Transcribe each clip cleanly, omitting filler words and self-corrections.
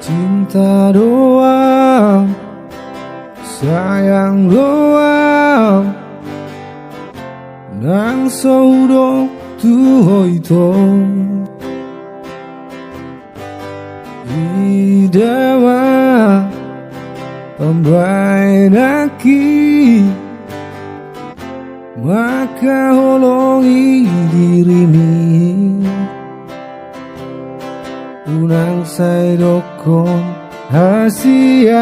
Cinta doang, sayang doang, nang saudong tuhoito idama pambai naki maka holongi dirimi unang saidokon hasian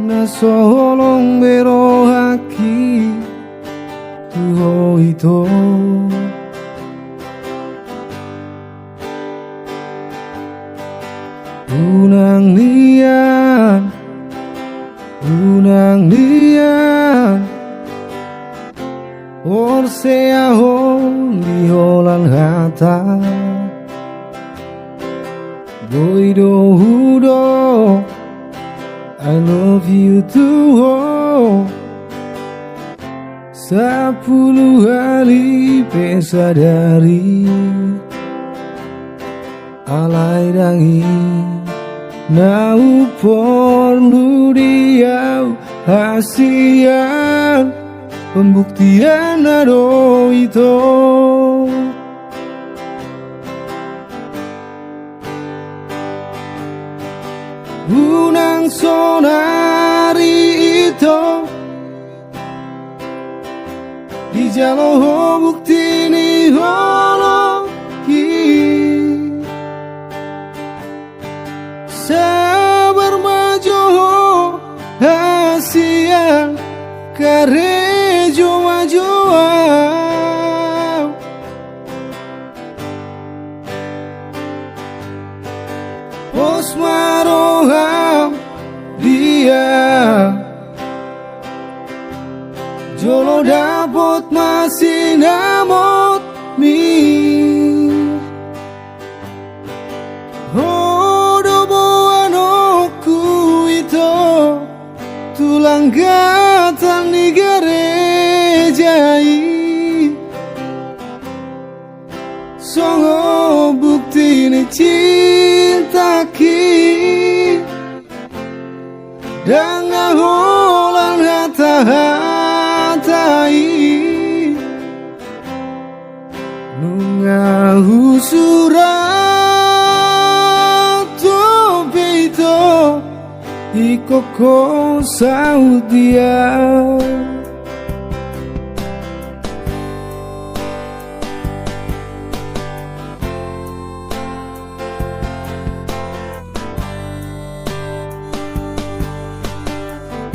nasolong bero haki tuho ito unang lian orsea holi holan hata Boido hudo, I love you too. 10 hari pesadari alai dangi nau pornu diau hasian pembuktian ado itu. Unang sonari itu di jalo bukti ni holoki sabar majo hasia karejo majo pos maroham dia jolo dapot masih namot mi hodo boanoku itu tulang gatang di gerejai songo bukti ni cinta ki dan holan hata-hatai nungahu surat topito ikoko saudia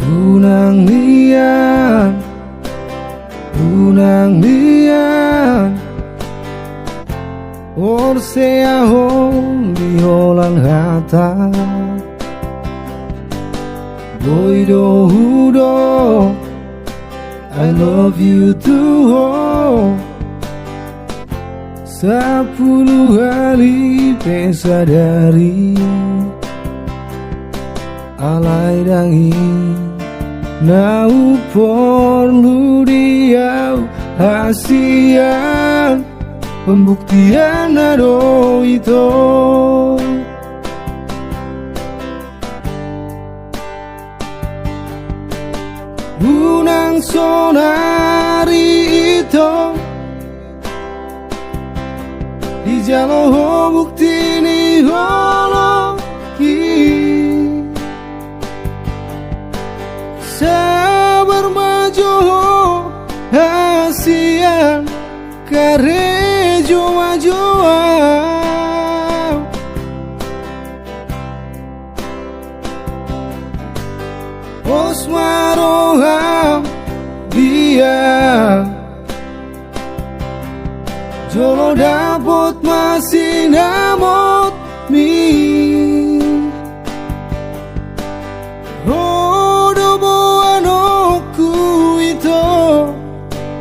unang lian orsea holi holan hata boido hudo I love you too 10 hari pesadari alai dangi nau pornu diau hasian pembuktian ado itu unang sonari itu di jalo bukti ni holoki sabar majo hasian karejo majo pos maroham dia jolo dapot masih namot mi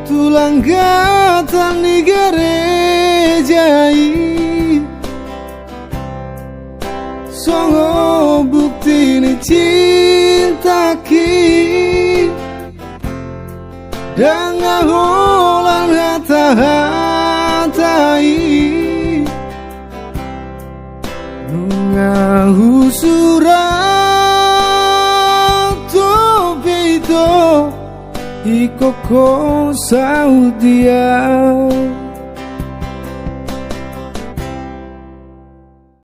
tulang gatang di gerejai songo bukti ni cinta ki dan holan hata-hatai ngahu surato bedo ikoko saudia